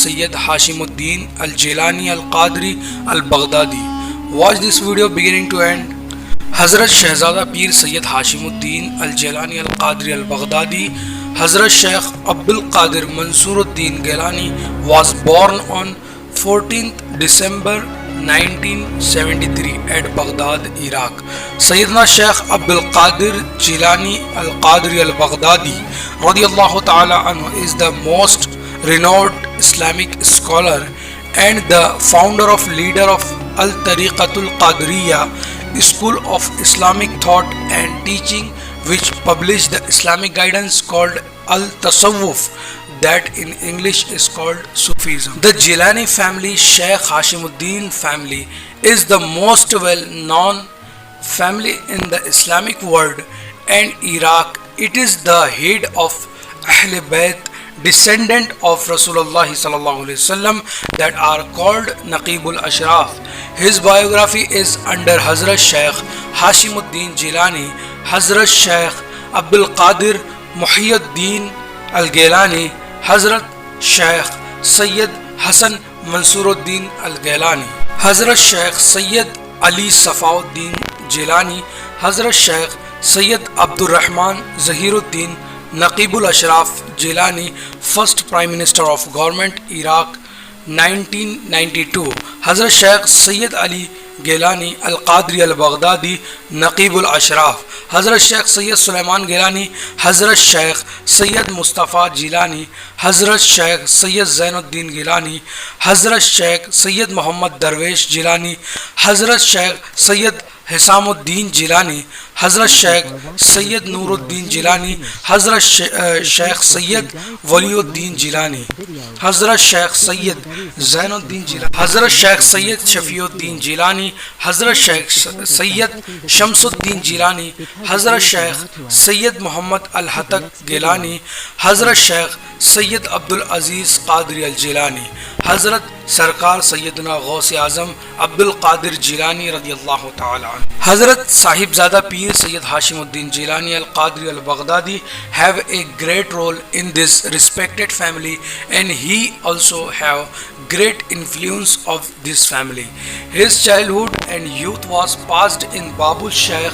Sayyid Hashimuddin Al-Gilani Al-Qadri Al-Baghdadi. Watch this video beginning to end. Hazrat Shahzada Pir Sayyid Hashimuddin Al-Gilani Al-Qadri Al-Baghdadi, Hazrat Shaykh Abdul Qadir Mansuruddin Gaylani was born on 14th December 1973 at Baghdad, Iraq. Sayyidina Shaykh Abdul Qadir Gilani Al-Qadri Al-Baghdadi radiyallahu ta'ala anhu is the most renowned Islamic scholar and the founder of leader of Al-Tariqatul Qadriya, school of Islamic thought and teaching, which published the Islamic guidance called Al-Tasawwuf, that in English is called Sufism. The Gilani family, Shaykh Hashimuddin family, is the most well known family in the Islamic world and Iraq. It is the head of Ahl Bayt, descendant of Rasulullah sallallahu alaihi wasallam, that are called Naqibul Ashraf. His biography is under Hazrat Shaykh Hashimuddin Gilani, Hazrat Shaykh Abdul Qadir Muhyiddin Al-Gaylani, Hazrat Shaykh Sayyid Hasan Mansuruddin Al-Gaylani, Hazrat Shaykh Sayyid Ali Safauddin Gilani, Hazrat Shaykh Sayyid Abdul Rahman Zahiruddin Naqibul Ashraf Gilani, first Prime Minister of Government Iraq 1992, Hazrat Shaykh Sayyid Ali Gaylani Al-Qadri Al-Baghdadi Naqibul Ashraf, Hazrat Shaykh Sayyid Sulaiman Gaylani, Hazrat Shaykh Sayyid Mustafa Gilani, Hazrat Shaykh Sayyid Zainuddin Gilani, Hazrat Shaykh Sayyid Muhammad Darwesh Gilani, Hazrat Shaykh Sayyid Hisamuddin Gilani, Hazrat Shaykh Sayyid Nuruddin Gilani, Hazrat Shaykh Sayyid Waliuddin Gilani, Hazrat Shaykh Sayyid Zainuddin Gilani, Hazrat Shaykh Sayyid Shafiuddin Gilani, Hazrat Shaykh Sayyid Shamsuddin Gilani, Hazrat Shaykh Sayyid Muhammad Al-Hatak Gilani, Hazrat Shaykh Sayyid Abdul Aziz Qadri Al-Gilani, Hazrat Sarkar Sayyidina Ghaus-e Azam Abdul Qadir Gilani radiyallahu ta'ala anhu. Hazrat Sahibzada Pir Sayyid Hashimuddin Gilani Al-Qadri Al-Baghdadi have a great role in this respected family, and he also have great influence of this family. His childhood and youth was passed in Babul Shaykh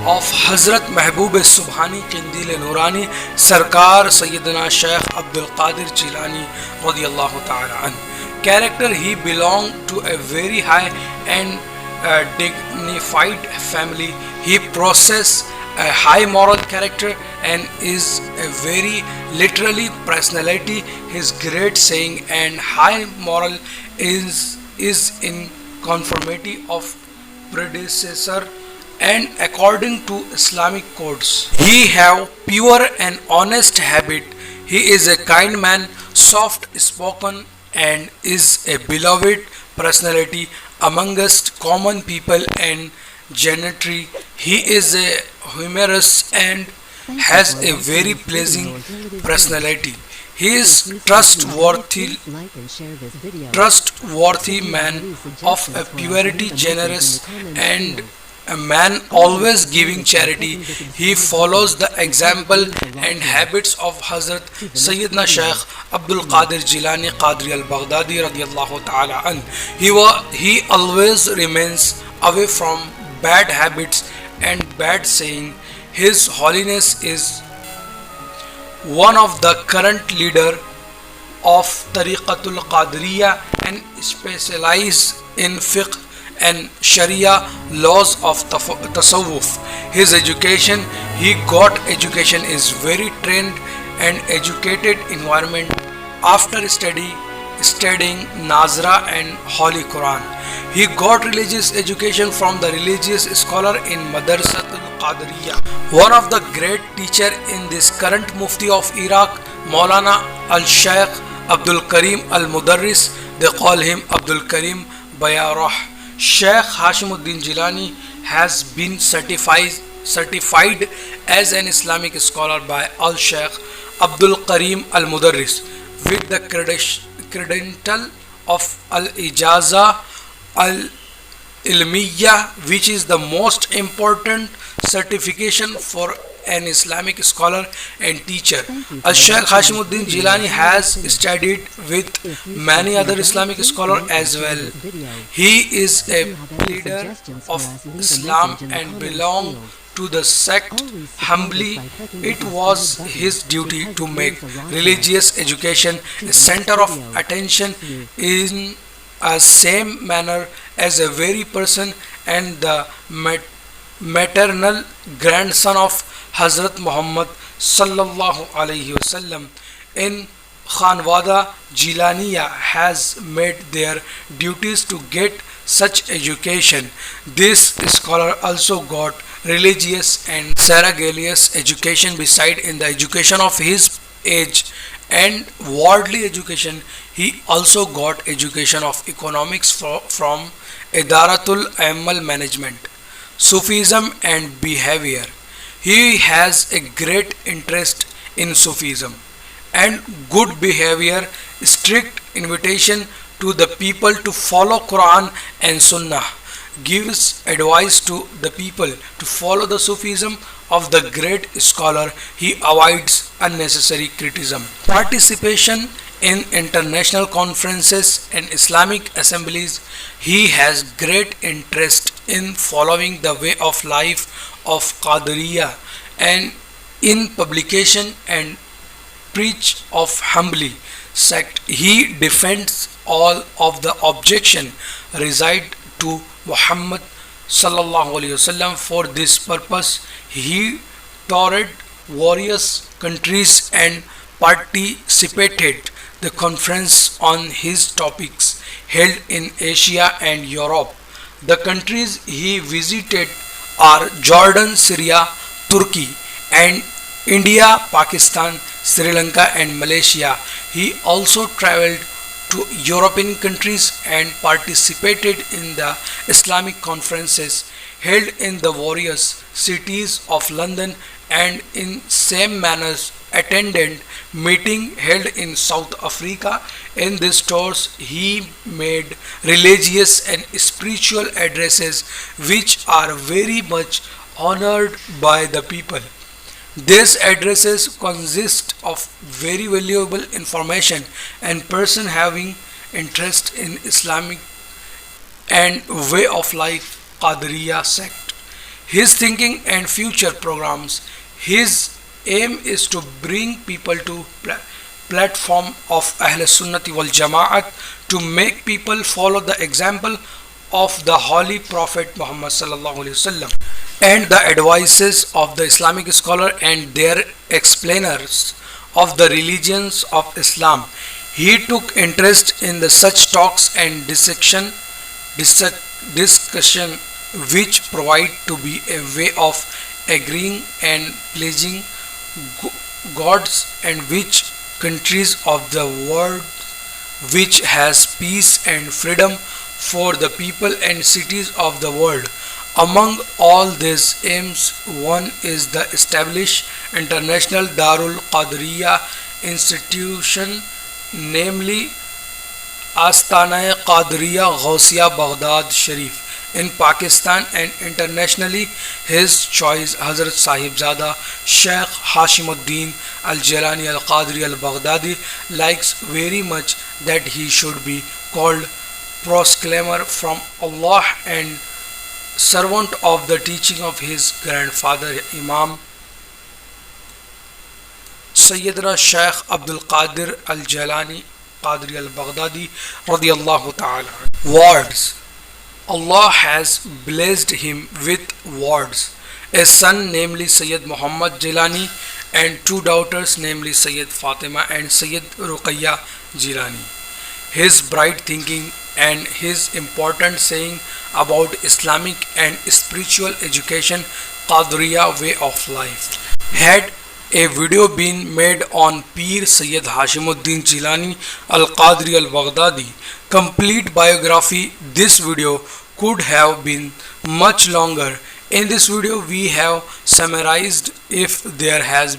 of Hazrat Mehboob Subhani Qindil Nurani Sarkar Sayyidina Shaykh Abdul Qadir Gilani radiyallahu ta'ala anhu. Character: he belonged to a very high and dignified family. He possesses a high moral character and is a very literary personality. His great saying and high moral is in conformity of predecessor and according to Islamic codes. He have pure and honest habit. He is a kind man, soft spoken, and is a beloved personality amongst common people and gentry. He is a humorous and has a very pleasing personality. He is trustworthy man of a purity, generous, and a man always giving charity. He follows the example and habits of Hazrat Sayyidina Shaykh Abdul Qadir Gilani Qadri Al-Baghdadi radiyallahu ta'ala an. He always remains away from bad habits and bad saying. His Holiness is one of the current leader of Tariqatul Qadriya and specialize in fiqh and Sharia laws of Tasawwuf. His education: he got education is very trained and educated environment after studying Nazra and Holy Quran. He got religious education from the religious scholar in Madrasatul Qadriya. One of the great teacher in this current Mufti of Iraq, Maulana Al-Shaykh Abdul Karim Al-Mudarris, they call him Abdul Karim Biography. Shaykh Hashimuddin Gilani has been certified as an Islamic scholar by Al-Shaykh Abdul Karim Al-Mudarris with the credential of Al-Ijaza Al-Ilmiya, which is the most important certification for an Islamic scholar and teacher. Shaykh Hashimuddin Gilani has studied with many other Islamic scholars as well. He is a leader of Islam and belongs to the sect. Humbly, it was his duty to make religious education a center of attention in a same manner as a very person and the maternal grandson of Hazrat Muhammad sallallahu alaihi wasallam in Khanwada Gilaniya has made their duties to get such education. This scholar also got religious and ceremonious education beside in the education of his age and worldly education. He also got education of economics from Idaratul Amal Management, Sufism and behavior. He has a great interest in Sufism and good behavior, strict invitation to the people to follow Quran and Sunnah, gives advice to the people to follow the Sufism of the great scholar. He avoids unnecessary criticism. Participation in international conferences and Islamic assemblies. He has great interest in following the way of life of Qadriya and in publication and preach of humbly sect. He defends all of the objection reside to Muhammad sallallahu alaihi wasallam. For this purpose, he toured various countries and participated the conference on his topics held in Asia and Europe. The countries he visited are Jordan, Syria, Turkey, and India, Pakistan, Sri Lanka, and Malaysia. He also traveled to European countries and participated in the Islamic conferences held in the various cities of London and in same manner attended meeting held in South Africa. In these tours he made religious and spiritual addresses which are very much honored by the people. These addresses consist of very valuable information and person having interest in Islamic and way of life Qadriya sect. His thinking and future programs. His aim is to bring people to platform of Ahl Sunnati wal Jama'at to make people follow the example of the Holy Prophet Muhammad sallallahu alaihi wasallam and the advices of the Islamic scholar and their explainers of the religions of Islam. He took interest in the such talks and discussion which provide to be a way of agreeing and pleasing gods and which countries of the world which has peace and freedom for the people and cities of the world. Among all these aims, one is the established international Darul Qadriya institution, namely Astana Qadriya Gausiya Baghdad Sharif in Pakistan, and internationally his choice Hazrat Sahibzada Shaykh Hashimuddin Al-Gilani Al-Qadri Al-Baghdadi likes very much that he should be called proclaimer from Allah and servant of the teaching of his grandfather Imam Sayyidina Shaykh Abdul Qadir Al-Gilani Qadri Al-Baghdadi radiyallahu ta'ala. Wards. Allah has blessed him with wards, a son namely Sayyid Muhammad Gilani and two daughters namely Sayyid Fatima and Sayyid Ruqayya Gilani. His bright thinking and his important saying about Islamic and spiritual education Qadriya way of life. Had a video been made on Peer Sayyid Hashimuddin Gilani Al-Qadri Al-Baghdadi complete biography, this video could have been much longer. In this video we have summarized if there has